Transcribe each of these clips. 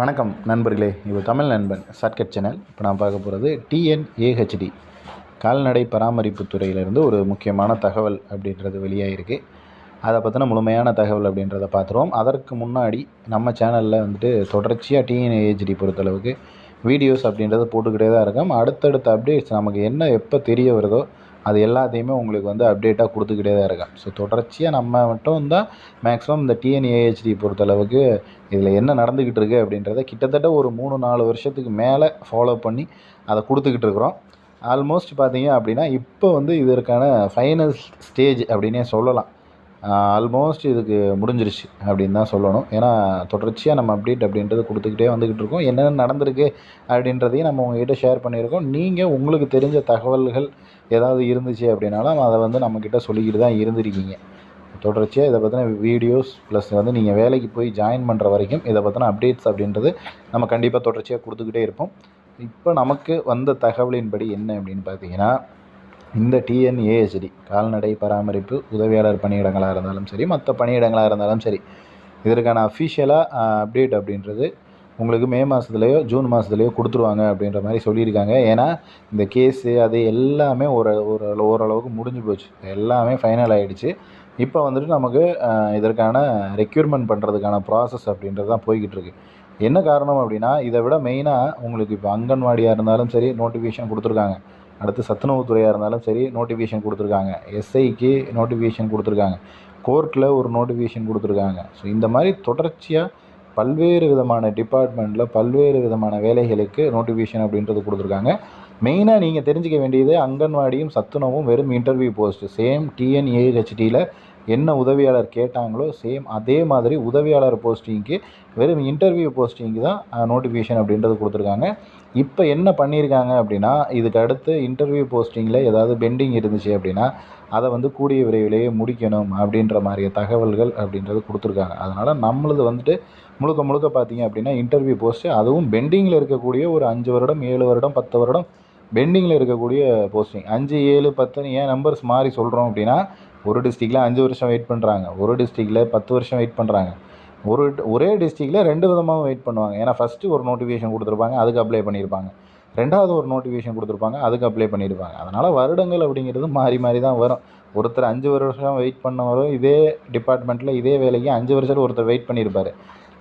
வணக்கம் நண்பர்களே, இது தமிழ் நண்பன் ஷார்ட்கட் சேனல். இப்போ நான் பார்க்க போகிறது டிஎன்ஏஹெச்டி கால்நடை பராமரிப்பு துறையிலேருந்து ஒரு முக்கியமான தகவல் அப்படின்றது வெளியாகிருக்கு. அதை பற்றின முழுமையான தகவல் அப்படின்றத பார்த்துருவோம். அதற்கு முன்னாடி நம்ம சேனலில் தொடர்ச்சியாக டிஎன்ஏஹெச்டி பொறுத்தளவுக்கு வீடியோஸ் அப்படின்றது போட்டுக்கிட்டே தான் இருக்கோம். அடுத்தடுத்த அப்டேட்ஸ் நமக்கு என்ன எப்போ தெரிய வருதோ அது எல்லாத்தையுமே உங்களுக்கு அப்டேட்டாக கொடுத்துக்கிட்டே தான் இருக்கேன். ஸோ தொடர்ச்சியாக நம்ம மட்டும் தான் மேக்ஸிமம் இந்த டிஎன்ஏஹெச்டி பொறுத்தளவுக்கு இதில் என்ன நடந்துக்கிட்டு இருக்குது அப்படின்றத கிட்டத்தட்ட ஒரு 3-4 வருஷத்துக்கு மேலே ஃபாலோ பண்ணி அதை கொடுத்துக்கிட்டு இருக்கிறோம். ஆல்மோஸ்ட் பார்த்தீங்க அப்படின்னா இப்போ இதற்கான ஃபைனல் ஸ்டேஜ் அப்படின்னே சொல்லலாம். ஆல்மோஸ்ட் இதுக்கு முடிஞ்சிருச்சு அப்படின்னு தான் சொல்லணும். ஏன்னா தொடர்ச்சியாக நம்ம அப்டேட் அப்படின்றது கொடுத்துக்கிட்டே வந்துக்கிட்டு இருக்கோம். என்னென்ன நடந்திருக்கு அப்படின்றதையும் நம்ம உங்கள்கிட்ட ஷேர் பண்ணியிருக்கோம். நீங்கள் உங்களுக்கு தெரிஞ்ச தகவல்கள் ஏதாவது இருந்துச்சு அப்படின்னாலும் அதை நம்மக்கிட்ட சொல்லிக்கிட்டு தான் இருந்திருக்கீங்க. தொடர்ச்சியாக இதை பற்றின வீடியோஸ் ப்ளஸ் நீங்கள் வேலைக்கு போய் ஜாயின் பண்ணுற வரைக்கும் இதை பற்றின அப்டேட்ஸ் அப்படின்றது நம்ம கண்டிப்பாக தொடர்ச்சியாக கொடுத்துக்கிட்டே இருப்போம். இப்போ நமக்கு வந்த தகவலின்படி என்ன அப்படின்னு பார்த்தீங்கன்னா, இந்த டிஎன்ஏஹெச்டி கால்நடை பராமரிப்பு உதவியாளர் பணியிடங்களாக இருந்தாலும் சரி, மற்ற பணியிடங்களாக இருந்தாலும் சரி, இதற்கான அஃபிஷியலாக அப்டேட் அப்படின்றது உங்களுக்கு மே மாதத்துலேயோ ஜூன் மாதத்துலேயோ கொடுத்துருவாங்க அப்படின்ற மாதிரி சொல்லியிருக்காங்க. ஏன்னா இந்த கேஸு அது எல்லாமே ஓரளவுக்கு முடிஞ்சு போச்சு, எல்லாமே ஃபைனல் ஆகிடுச்சு. இப்போ நமக்கு இதற்கான ரெக்யூர்மெண்ட் பண்ணுறதுக்கான ப்ராசஸ் அப்படின்றது தான் போய்கிட்டு இருக்குது. என்ன காரணம் அப்படின்னா, இதை விட மெயினாக உங்களுக்கு இப்போ அங்கன்வாடியாக இருந்தாலும் சரி நோட்டிஃபிகேஷன் கொடுத்துருக்காங்க. அடுத்து சத்துணவுத்துறையாக இருந்தாலும் சரி நோட்டிஃபிகேஷன் கொடுத்துருக்காங்க. எஸ்ஐக்கு நோட்டிஃபிகேஷன் கொடுத்துருக்காங்க. கோர்ட்டில் ஒரு நோட்டிஃபிகேஷன் கொடுத்துருக்காங்க. ஸோ இந்த மாதிரி தொடர்ச்சியாக பல்வேறு விதமான டிபார்ட்மெண்ட்டில் பல்வேறு விதமான வேலைகளுக்கு நோட்டிஃபிகேஷன் அப்படின்றது கொடுத்துருக்காங்க. மெயினாக நீங்கள் தெரிஞ்சிக்க வேண்டியது, அங்கன்வாடியும் சத்துணவும் வெறும் இன்டர்வியூ போஸ்ட்டு. சேம் டிஎன்ஏஹெச்டியில் என்ன உதவியாளர் கேட்டாங்களோ சேம் அதே மாதிரி உதவியாளர் போஸ்டிங்க்கு வெறும் இன்டர்வியூ போஸ்டிங்க்கு தான் நோட்டிஃபிகேஷன் அப்படின்றது கொடுத்துருக்காங்க. இப்போ என்ன பண்ணியிருக்காங்க அப்படின்னா, இதுக்கு அடுத்து இன்டர்வியூ போஸ்டிங்கில் ஏதாவது பெண்டிங் இருந்துச்சு அப்படின்னா அதை கூடிய விரைவிலேயே முடிக்கணும் அப்படின்ற மாதிரி தகவல்கள் அப்படின்றது கொடுத்துருக்காங்க. அதனால் நம்மளது முழுக்க பார்த்தீங்க அப்படின்னா இன்டர்வியூ போஸ்ட்டு, அதுவும் பெண்டிங்கில் இருக்கக்கூடிய ஒரு 5 வருடம் 7 வருடம் 10 வருடம் பெண்டிங்கில் இருக்கக்கூடிய போஸ்டிங். 5 7 10 ஏன் நம்பர்ஸ் மாறி சொல்கிறோம் அப்படின்னா, ஒரு டிஸ்ட்ரிக்டில் 5 வருஷம் வெயிட் பண்ணுறாங்க, ஒரு டிஸ்ட்ரிக்டில் 10 வருஷம் வெயிட் பண்ணுறாங்க, ஒரே டிஸ்ட்ரிக்டில் 2 விதமாகவும் வெயிட் பண்ணுவாங்க. ஏன்னா ஃபஸ்ட்டு ஒரு நோட்டிஃபிகேஷன் கொடுத்துருப்பாங்க, அதுக்கு அப்ளை பண்ணியிருப்பாங்க. ரெண்டாவது ஒரு நோட்டிஃபிகேஷன் கொடுத்துருப்பாங்க, அதுக்கு அப்ளை பண்ணியிருப்பாங்க. அதனால் வருடங்கள் அப்படிங்கிறது மாறி தான் வரும். ஒருத்தர் 5 வருஷம் வெயிட் பண்ணவரும் இதே டிபார்ட்மெண்ட்டில் இதே வேலைக்கு 5 வருஷத்தில் ஒருத்தர் வெயிட் பண்ணியிருப்பார்.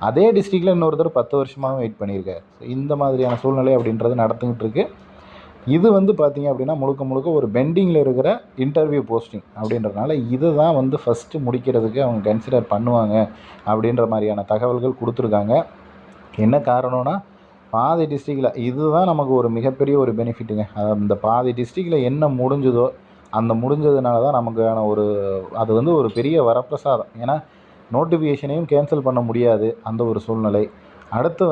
அதே டிஸ்ட்ரிக்டில் இன்னொருத்தர் 10 வருஷமாகவும் வெயிட் பண்ணியிருக்காரு. இந்த மாதிரியான சூழ்நிலை அப்படின்றது நடந்துக்கிட்டு இருக்குது. இது பார்த்தீங்க அப்படின்னா முழுக்க ஒரு பெண்டிங்கில் இருக்கிற இன்டர்வியூ போஸ்டிங் அப்படின்றதுனால இது தான் ஃபஸ்ட்டு முடிக்கிறதுக்கு அவங்க கன்சிடர் பண்ணுவாங்க அப்படின்ற மாதிரியான தகவல்கள் கொடுத்துருக்காங்க. என்ன காரணம்னா, பாதி டிஸ்ட்ரிக்டில் இதுதான் நமக்கு ஒரு மிகப்பெரிய ஒரு பெனிஃபிட்டுங்க. அந்த பாதி டிஸ்ட்ரிக்டில் என்ன முடிஞ்சதோ அந்த முடிஞ்சதுனால தான் நமக்கான அது ஒரு பெரிய வரப்பிரசாதம். ஏன்னா நோட்டிஃபிகேஷனையும் கேன்சல் பண்ண முடியாது அந்த ஒரு சூழ்நிலை. அடுத்து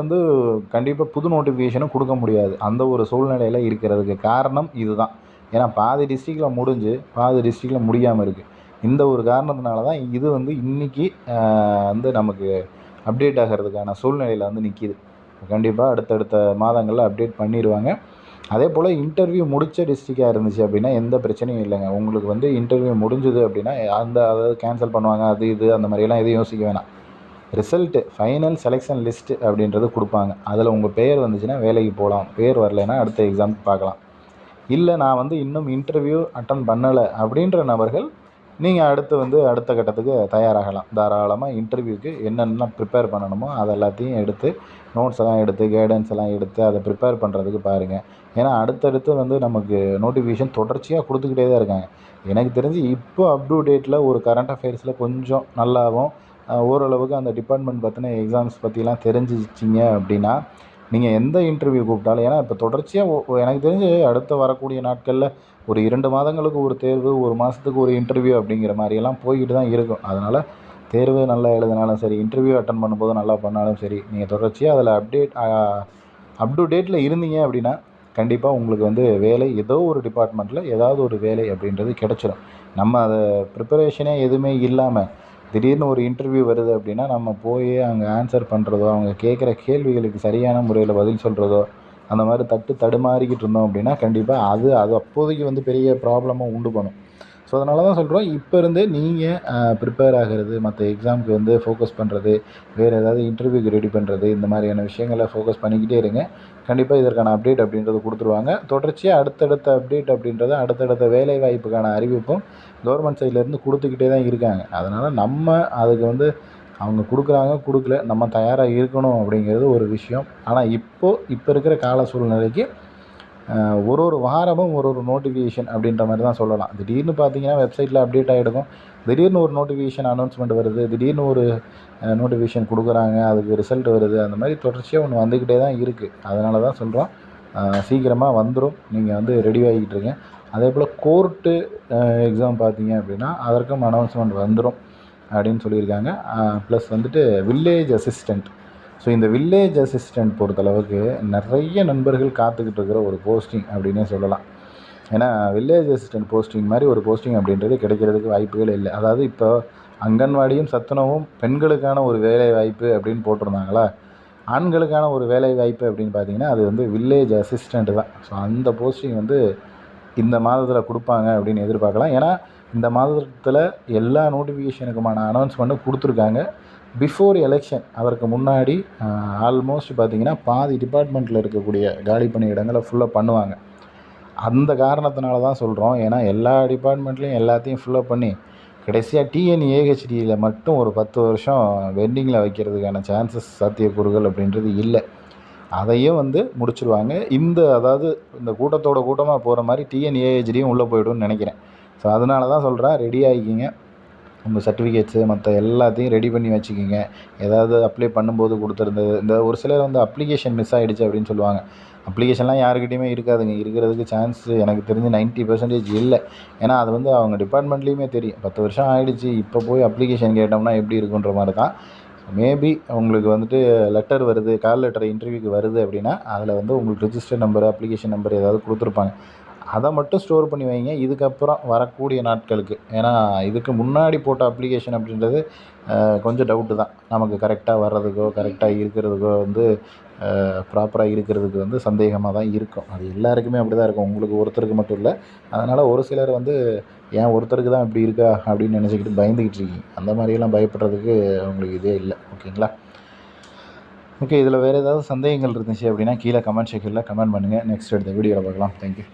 கண்டிப்பாக புது நோட்டிஃபிகேஷனும் கொடுக்க முடியாது அந்த ஒரு சூழ்நிலையில் இருக்கிறதுக்கு காரணம் இதுதான். ஏன்னா பாதி டிஸ்ட்ரிக்டில் முடிஞ்சு பாதி டிஸ்ட்ரிக்டில் முடியாமல் இருக்குது. இந்த ஒரு காரணத்தினால தான் இது இன்றைக்கி நமக்கு அப்டேட் ஆகிறதுக்கான சூழ்நிலையில் நிற்கிது. கண்டிப்பாக அடுத்தடுத்த மாதங்களில் அப்டேட் பண்ணிடுவாங்க. அதே போல் இன்டர்வியூ முடித்த டிஸ்ட்ரிக்டாக இருந்துச்சு அப்படின்னா எந்த பிரச்சனையும் இல்லைங்க. உங்களுக்கு இன்டர்வியூ முடிஞ்சுது அப்படின்னா அதாவது கேன்சல் பண்ணுவாங்க அது இது அந்த மாதிரியெல்லாம் எதுவும் யோசிக்க வேணாம். ரிசல்ட்டு ஃபைனல் செலெக்ஷன் லிஸ்ட்டு அப்படின்றது கொடுப்பாங்க. அதில் உங்கள் பேர் வந்துச்சுன்னா வேலைக்கு போகலாம், பேர் வரலைன்னா அடுத்த எக்ஸாமுக்கு பார்க்கலாம். இல்லை நான் இன்னும் இன்டர்வியூ அட்டன் பண்ணலை அப்படின்ற நபர்கள் நீங்கள் அடுத்த கட்டத்துக்கு தயாராகலாம். தாராளமாக இன்டர்வியூக்கு என்னென்ன ப்ரிப்பேர் பண்ணணுமோ அதை எல்லாத்தையும் எடுத்து நோட்ஸ் எல்லாம் எடுத்து கைடன்ஸ் எல்லாம் எடுத்து அதை ப்ரிப்பேர் பண்ணுறதுக்கு பாருங்கள். ஏன்னா அடுத்தடுத்து நமக்கு நோட்டிஃபிகேஷன் தொடர்ச்சியாக கொடுத்துக்கிட்டே தான் இருக்காங்க. எனக்கு தெரிஞ்சு இப்போ அப் டு டேட்டில் ஒரு கரண்ட் அஃபேர்ஸில் கொஞ்சம் நல்லாவும் ஓரளவுக்கு அந்த டிபார்ட்மெண்ட் பற்றின எக்ஸாம்ஸ் பற்றிலாம் தெரிஞ்சிச்சிங்க அப்படின்னா நீங்கள் எந்த இன்டர்வியூ கூப்பிட்டாலும், ஏன்னா இப்போ தொடர்ச்சியாக எனக்கு தெரிஞ்சு அடுத்த வரக்கூடிய நாட்களில் ஒரு 2 மாதங்களுக்கு ஒரு தேர்வு, ஒரு மாதத்துக்கு ஒரு இன்டர்வியூ அப்படிங்கிற மாதிரியெல்லாம் போய்கிட்டு தான் இருக்கும். அதனால் தேர்வு நல்லா எழுதினாலும் சரி, இன்டர்வியூ அட்டன் பண்ணும்போது நல்லா பண்ணாலும் சரி, நீங்கள் தொடர்ச்சியாக அதில் அப் டு டேட்டில் இருந்தீங்க அப்படின்னா கண்டிப்பாக உங்களுக்கு வேலை ஏதோ ஒரு டிபார்ட்மெண்ட்டில் ஏதாவது ஒரு வேலை அப்படின்றது கிடச்சிரும். நம்ம அதை ப்ரிப்பரேஷனே எதுவுமே இல்லாமல் திடீர்னு ஒரு இன்டர்வியூ வருது அப்படின்னா நம்ம போய் அங்கே ஆன்சர் பண்ணுறதோ, அவங்க கேட்குற கேள்விகளுக்கு சரியான முறையில் பதில் சொல்கிறதோ, அந்த மாதிரி தடுமாறிக்கிட்டு இருந்தோம் அப்படின்னா கண்டிப்பாக அது அப்போதைக்கு பெரிய ப்ராப்ளமாக உண்டு பண்ணும். ஸோ அதனால தான் சொல்கிறோம், இப்போ இருந்தே நீங்கள் ப்ரிப்பேர் ஆகிறது, மற்ற எக்ஸாமுக்கு வந்து ஃபோக்கஸ் பண்ணுறது, வேறு ஏதாவது இன்டர்வியூக்கு ரெடி பண்ணுறது, இந்த மாதிரியான விஷயங்களை ஃபோக்கஸ் பண்ணிக்கிட்டே இருங்க. கண்டிப்பாக இதற்கான அப்டேட் அப்படின்றது கொடுத்துருவாங்க. தொடர்ச்சியாக அடுத்தடுத்த அப்டேட் அப்படின்றது அடுத்தடுத்த வேலை வாய்ப்புக்கான அறிவிப்பும் கவர்மெண்ட் சைட்லேருந்து கொடுத்துக்கிட்டே தான் இருக்காங்க. அதனால் நம்ம அதுக்கு வந்து அவங்க கொடுக்குறாங்க, கொடுக்கல, நம்ம தயாராக இருக்கணும் அப்படிங்கிறது ஒரு விஷயம். ஆனால் இப்போ இருக்கிற கால சூழ்நிலைக்கு ஒரு வாரமும் ஒரு நோட்டிஃபிகேஷன் அப்படின்ற மாதிரி தான் சொல்லலாம். திடீர்னு பார்த்தீங்கன்னா வெப்சைட்டில் அப்டேட் ஆகிடுக்கும். திடீர்னு ஒரு நோட்டிஃபிகேஷன் அனௌன்ஸ்மெண்ட் வருது, திடீர்னு ஒரு நோட்டிஃபிகேஷன் கொடுக்குறாங்க, அதுக்கு ரிசல்ட் வருது. அந்த மாதிரி தொடர்ச்சியாக ஒன்று வந்துக்கிட்டே தான் இருக்குது. அதனால தான் சொல்கிறோம், சீக்கிரமாக வந்துடும். நீங்கள் வந்து ரெடி ஆகிக்கிட்டுருங்க. அதே போல் கோர்ட்டு எக்ஸாம் பார்த்தீங்க அப்படின்னா அதற்கும் அனௌன்ஸ்மெண்ட் வந்துடும் அப்படின்னு சொல்லியிருக்காங்க. ப்ளஸ் வந்துட்டு வில்லேஜ் அசிஸ்டண்ட். ஸோ இந்த வில்லேஜ் அசிஸ்டண்ட் பொறுத்தளவுக்கு நிறைய நண்பர்கள் காத்துக்கிட்டு இருக்கிற ஒரு போஸ்டிங் அப்படின்னே சொல்லலாம். ஏன்னா வில்லேஜ் அசிஸ்டண்ட் போஸ்டிங் மாதிரி ஒரு போஸ்டிங் அப்படின்றது கிடைக்கிறதுக்கு வாய்ப்புகள் இல்லை. அதாவது இப்போ அங்கன்வாடியும் சத்துணவும் பெண்களுக்கான ஒரு வேலை வாய்ப்பு அப்படின்னு போட்டிருந்தாங்களா, ஆண்களுக்கான ஒரு வேலை வாய்ப்பு அப்படின்னு பார்த்தீங்கன்னா அது வந்து வில்லேஜ் அசிஸ்டண்ட் தான். ஸோ அந்த போஸ்டிங் வந்து இந்த மாதத்தில் கொடுப்பாங்க அப்படின்னு எதிர்பார்க்கலாம். ஏன்னா இந்த மாதத்தில் எல்லா நோட்டிஃபிகேஷனுக்குமான அனௌன்ஸ்மெண்ட்டும் கொடுத்துருக்காங்க. பிஃபோர் எலெக்ஷன், அதற்கு முன்னாடி ஆல்மோஸ்ட் பார்த்திங்கன்னா பாதி டிபார்ட்மெண்ட்டில் இருக்கக்கூடிய காலி பணியிடங்களை ஃபுல்லப் பண்ணுவாங்க. அந்த காரணத்தினால தான் சொல்கிறோம். ஏன்னா எல்லா டிபார்ட்மெண்ட்லேயும் எல்லாத்தையும் ஃபுல்லப் பண்ணி கடைசியாக டிஎன்ஏஹெச்டியில் மட்டும் ஒரு 10 வருஷம் வெண்டிங்கில் வைக்கிறதுக்கான சான்சஸ், சாத்தியக்கூறுகள் அப்படின்றது இல்லை. அதையும் வந்து முடிச்சிடுவாங்க. அதாவது இந்த கூட்டத்தோட கூட்டமாக போகிற மாதிரி டிஎன்ஏஹெச்டியும் உள்ளே போய்டும்னு நினைக்கிறேன். ஸோ அதனால தான் சொல்கிறேன், ரெடி ஆகிக்கிங்க. உங்கள் சர்டிஃபிகேட்ஸு மற்ற எல்லாத்தையும் ரெடி பண்ணி வச்சுக்கிங்க. ஏதாவது அப்ளை பண்ணும்போது கொடுத்துருந்தது, இந்த ஒரு சிலர் வந்து அப்ளிகேஷன் மிஸ் ஆகிடுச்சு அப்படின்னு சொல்லுவாங்க. அப்ளிகேஷன்லாம் யாருக்கிட்டையுமே இருக்காதுங்க. இருக்கிறதுக்கு சான்ஸு எனக்கு தெரிஞ்சு 90% இல்லை. ஏன்னா அது வந்து அவங்க டிபார்ட்மெண்ட்லேயுமே தெரியும். 10 வருஷம் ஆகிடுச்சு, இப்போ போய் அப்ளிகேஷன் கேட்டோம்னா எப்படி இருக்குன்ற மாதிரி தான். மேபி உங்களுக்கு வந்துட்டு லெட்டர் வருது, கால் லெட்டர் இன்டர்வியூக்கு வருது அப்படின்னா அதில் வந்து உங்களுக்கு ரிஜிஸ்டர் நம்பர், அப்ளிகேஷன் நம்பர் ஏதாவது கொடுத்துருப்பாங்க. அதை மட்டும் ஸ்டோர் பண்ணி வைங்க இதுக்கப்புறம் வரக்கூடிய நாட்களுக்கு. ஏன்னா இதுக்கு முன்னாடி போட்ட அப்ளிகேஷன் அப்படின்றது கொஞ்சம் டவுட்டு தான். நமக்கு கரெக்டாக வர்றதுக்கோ, கரெக்டாக இருக்கிறதுக்கோ வந்து ப்ராப்பராக இருக்கிறதுக்கு வந்து சந்தேகமாக தான் இருக்கும். அது எல்லாருக்குமே அப்படி தான் இருக்கும், உங்களுக்கு ஒருத்தருக்கு மட்டும் இல்லை. அதனால் ஒரு சிலர் வந்து ஏன் ஒருத்தருக்கு தான் இப்படி இருக்கா அப்படின்னு நினச்சிக்கிட்டு பயந்துக்கிட்டு இருக்கீங்க. அந்த மாதிரியெல்லாம் பயப்படுறதுக்கு உங்களுக்கு இதே இல்லை. ஓகேங்களா? ஓகே, இதில் வேறு ஏதாவது சந்தேகங்கள் இருந்துச்சு அப்படின்னா கீழே கமெண்ட் செக்ஷனில் கமெண்ட் பண்ணுங்கள். நெக்ஸ்ட் அடுத்த வீடியோவில் பார்க்கலாம். தேங்க்யூ.